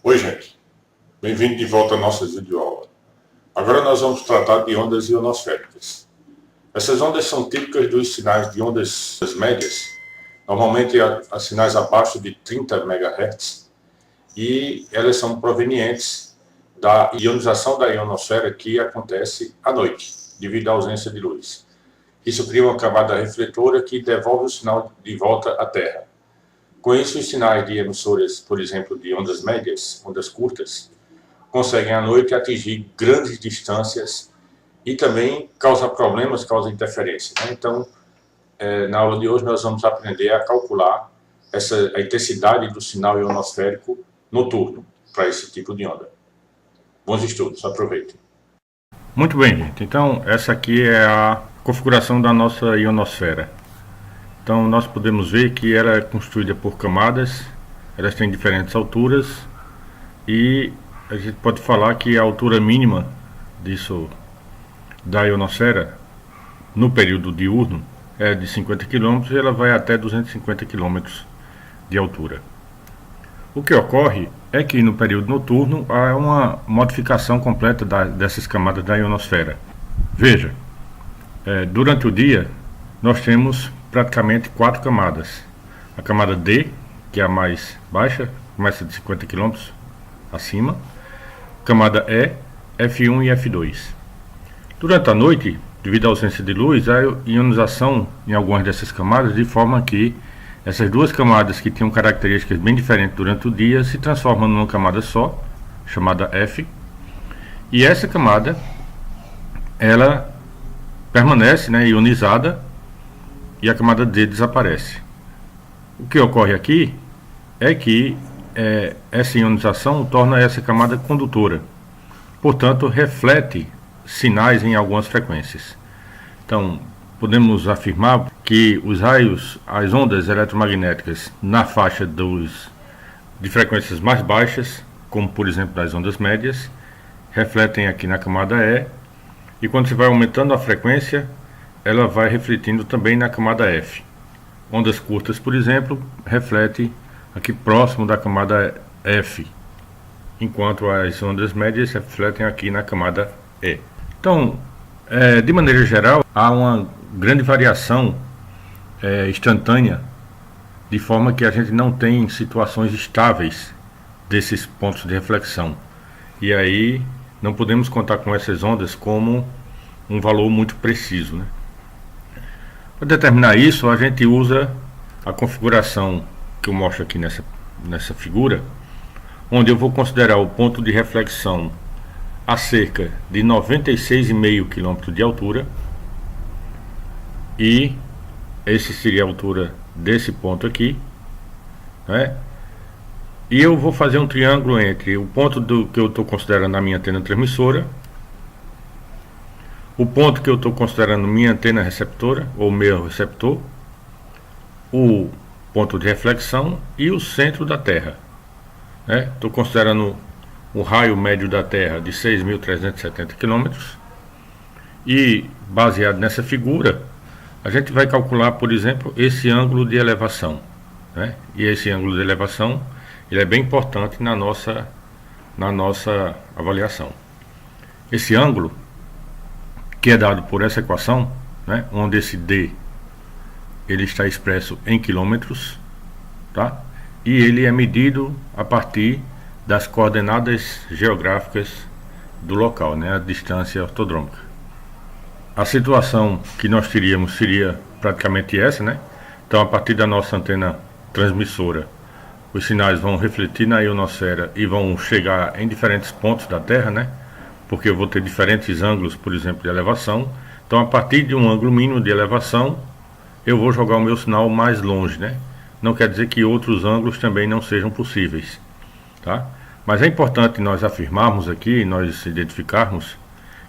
Oi, gente. Bem-vindo de volta à nossa videoaula. Agora nós vamos tratar de ondas ionosféricas. Essas ondas são típicas dos sinais de ondas médias, normalmente a sinais abaixo de 30 MHz, e elas são provenientes da ionização da ionosfera que acontece à noite, devido à ausência de luz. Isso cria uma camada refletora que devolve o sinal de volta à Terra. Com isso, os sinais de emissoras, por exemplo, de ondas médias, ondas curtas, conseguem à noite atingir grandes distâncias e também causa problemas, causa interferência, né? Então, na aula de hoje nós vamos aprender a calcular a intensidade do sinal ionosférico noturno para esse tipo de onda. Bons estudos, aproveitem. Muito bem, gente. Então, essa aqui é a configuração da nossa ionosfera. Então, nós podemos ver que ela é constituída por camadas, elas têm diferentes alturas e a gente pode falar que a altura mínima da ionosfera no período diurno é de 50 km e ela vai até 250 km de altura. O que ocorre é que no período noturno há uma modificação completa dessas camadas da ionosfera. Veja, durante o dia nós temos praticamente 4 camadas. A camada D, que é a mais baixa, começa de 50 km acima. Camada E, F1 e F2. Durante a noite, devido à ausência de luz, há ionização em algumas dessas camadas, de forma que essas duas camadas que tinham características bem diferentes durante o dia se transformam numa camada só, chamada F. E essa camada, ela permanece, né, ionizada, e a camada D desaparece. O que ocorre aqui é que essa ionização torna essa camada condutora, portanto reflete sinais em algumas frequências. Então, podemos afirmar que os raios, as ondas eletromagnéticas na faixa de frequências mais baixas, como por exemplo das ondas médias, refletem aqui na camada E, e quando você vai aumentando a frequência, ela vai refletindo também na camada F. Ondas curtas, por exemplo, refletem aqui próximo da camada F, enquanto as ondas médias refletem aqui na camada E. Então, de maneira geral, há uma grande variação instantânea, de forma que a gente não tem situações estáveis desses pontos de reflexão. E aí não podemos contar com essas ondas como um valor muito preciso, né? Para determinar isso, a gente usa a configuração que eu mostro aqui nessa figura, onde eu vou considerar o ponto de reflexão a cerca de 96,5 km de altura, e esse seria a altura desse ponto aqui, né? E eu vou fazer um triângulo entre o ponto que eu estou considerando a minha antena transmissora, o ponto que eu estou considerando minha antena receptora, ou meu receptor, o ponto de reflexão e o centro da Terra. Estou considerando o raio médio da Terra de 6.370 km, e baseado nessa figura, a gente vai calcular, por exemplo, esse ângulo de elevação, né? E esse ângulo de elevação ele é bem importante na nossa avaliação. Esse ângulo, que é dado por essa equação, né, onde esse D ele está expresso em quilômetros, tá? E ele é medido a partir das coordenadas geográficas do local, né, a distância ortodrômica. A situação que nós teríamos seria praticamente essa, né? Então, a partir da nossa antena transmissora, os sinais vão refletir na ionosfera e vão chegar em diferentes pontos da Terra, né? Porque eu vou ter diferentes ângulos, por exemplo, de elevação. Então, a partir de um ângulo mínimo de elevação, eu vou jogar o meu sinal mais longe, né? Não quer dizer que outros ângulos também não sejam possíveis, tá? Mas é importante nós afirmarmos aqui, nós identificarmos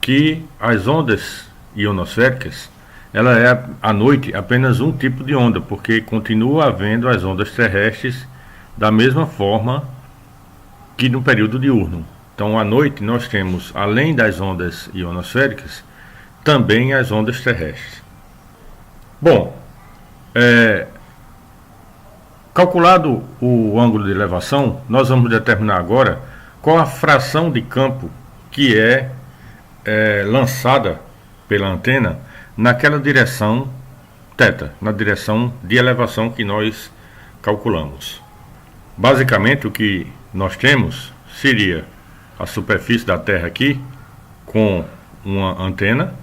que as ondas ionosféricas, ela é à noite apenas um tipo de onda, porque continua havendo as ondas terrestres da mesma forma que no período diurno. Então, à noite nós temos, além das ondas ionosféricas, também as ondas terrestres. Bom, Calculado o ângulo de elevação, nós vamos determinar agora qual a fração de campo que é lançada pela antena naquela direção θ, na direção de elevação que nós calculamos. Basicamente, o que nós temos seria a superfície da Terra aqui com uma antena.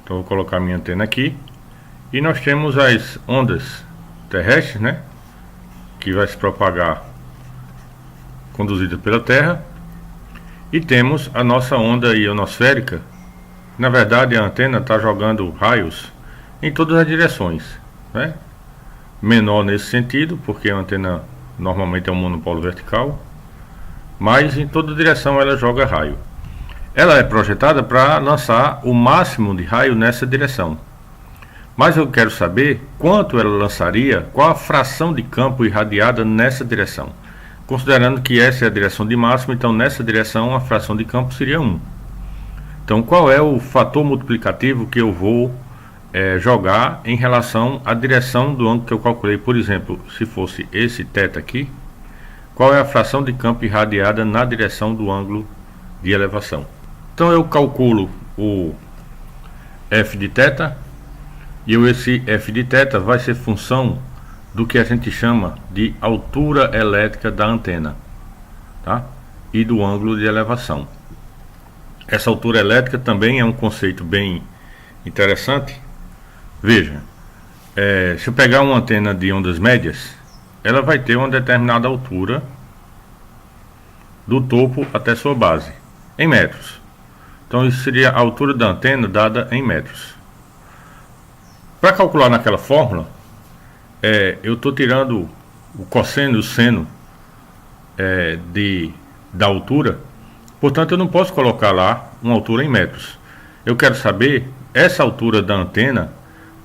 Então, vou colocar minha antena aqui. E nós temos as ondas terrestres, né, que vai se propagar conduzida pela Terra. E temos a nossa onda ionosférica. Na verdade, a antena está jogando raios em todas as direções, né? Menor nesse sentido, porque a antena normalmente é um monopolo vertical, mas em toda direção ela joga raio. Ela é projetada para lançar o máximo de raio nessa direção. Mas eu quero saber quanto ela lançaria, qual a fração de campo irradiada nessa direção. Considerando que essa é a direção de máximo, então nessa direção a fração de campo seria 1. Então qual é o fator multiplicativo que eu vou jogar em relação à direção do ângulo que eu calculei? Por exemplo, se fosse esse θ aqui, qual é a fração de campo irradiada na direção do ângulo de elevação? Então eu calculo o f de θ, e esse f de θ vai ser função do que a gente chama de altura elétrica da antena, tá? E do ângulo de elevação. Essa altura elétrica também é um conceito bem interessante. Veja, se eu pegar uma antena de ondas médias, ela vai ter uma determinada altura do topo até sua base, em metros. Então isso seria a altura da antena dada em metros. Para calcular naquela fórmula, eu estou tirando o cosseno e o seno da altura. Portanto, eu não posso colocar lá uma altura em metros. Eu quero saber essa altura da antena,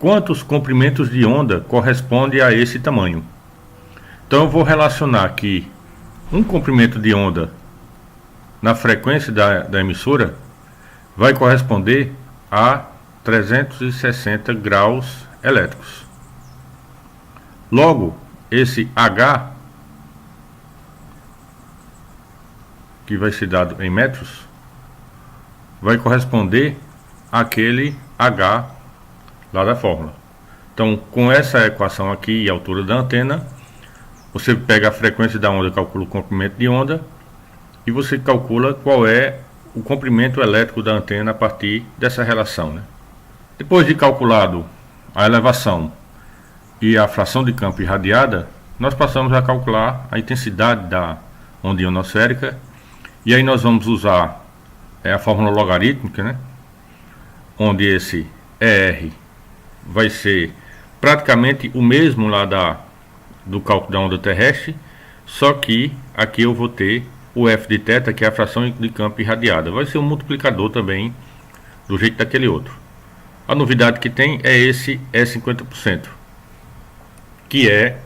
quantos comprimentos de onda corresponde a esse tamanho. Então eu vou relacionar aqui um comprimento de onda na frequência da emissora vai corresponder a 360 graus elétricos. Logo, esse H, que vai ser dado em metros, vai corresponder àquele H lá da fórmula. Então, com essa equação aqui e a altura da antena, você pega a frequência da onda, calcula o comprimento de onda e você calcula qual é o comprimento elétrico da antena a partir dessa relação, né? Depois de calculado a elevação e a fração de campo irradiada, nós passamos a calcular a intensidade da onda ionosférica, e aí nós vamos usar a fórmula logarítmica, né? Onde esse ER vai ser praticamente o mesmo lá do cálculo da onda terrestre, só que aqui eu vou ter o F de θ, que é a fração de campo irradiada. Vai ser um multiplicador também, do jeito daquele outro. A novidade que tem é esse E50%, que é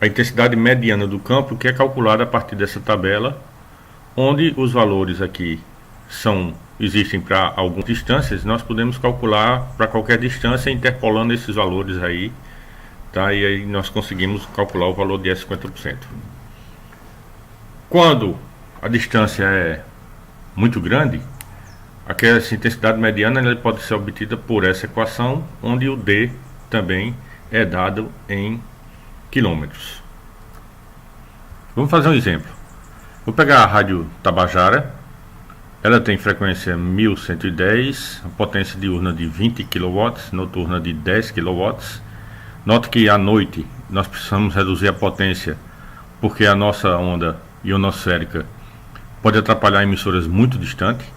a intensidade mediana do campo, que é calculada a partir dessa tabela, onde os valores aqui existem para algumas distâncias. Nós podemos calcular para qualquer distância interpolando esses valores aí, tá? E aí nós conseguimos calcular o valor de E50%. Quando a distância é muito grande, essa intensidade mediana ela pode ser obtida por essa equação, onde o D também é dado em quilômetros. Vamos fazer um exemplo. Vou pegar a rádio Tabajara. Ela tem frequência 1110, potência diurna de 20 kW, noturna de 10 kW. Note que à noite nós precisamos reduzir a potência, porque a nossa onda ionosférica pode atrapalhar emissoras muito distantes.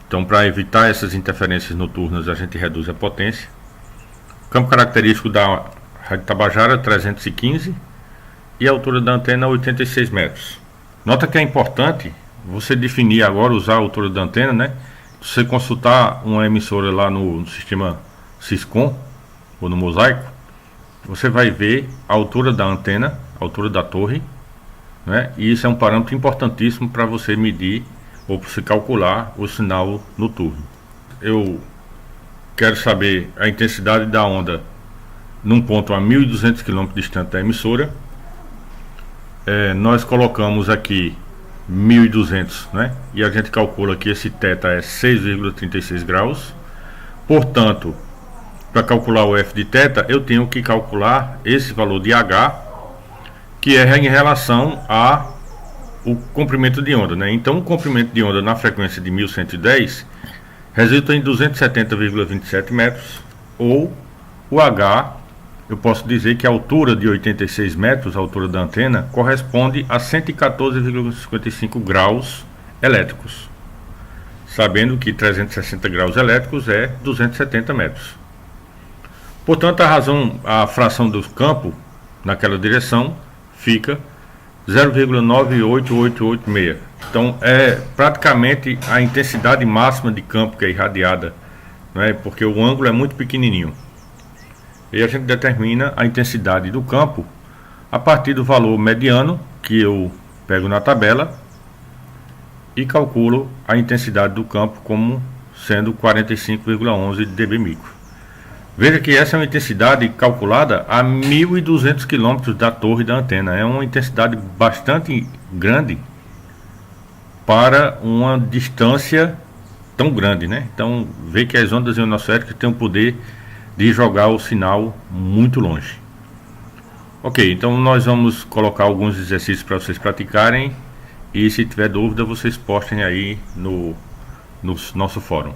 Então, para evitar essas interferências noturnas, a gente reduz a potência. O campo característico da rádio Tabajara 315 e a altura da antena 86 metros. Nota que é importante você definir agora, usar a altura da antena, né? Se você consultar uma emissora lá no sistema Syscom ou no Mosaico, você vai ver a altura da antena, a altura da torre, né? E isso é um parâmetro importantíssimo para você medir ou para você calcular o sinal noturno. Eu quero saber a intensidade da onda num ponto a 1.200 km distante da emissora. Nós colocamos aqui 1.200, né? E a gente calcula que esse θ é 6,36 graus. Portanto, para calcular o F de θ, eu tenho que calcular esse valor de H, que é em relação ao comprimento de onda, né? Então, o comprimento de onda na frequência de 1110 resulta em 270,27 metros, ou o H, eu posso dizer que a altura de 86 metros, a altura da antena, corresponde a 114,55 graus elétricos, sabendo que 360 graus elétricos é 270 metros. Portanto, a fração do campo naquela direção fica 0,98886. Então, é praticamente a intensidade máxima de campo que é irradiada, né? Porque o ângulo é muito pequenininho. E a gente determina a intensidade do campo a partir do valor mediano, que eu pego na tabela, e calculo a intensidade do campo como sendo 45,11 dB micro. Veja que essa é uma intensidade calculada a 1.200 km da torre da antena. É uma intensidade bastante grande para uma distância tão grande, né? Então, vê que as ondas ionosféricas têm o poder de jogar o sinal muito longe. Ok, então nós vamos colocar alguns exercícios para vocês praticarem, e se tiver dúvida vocês postem aí no nosso fórum.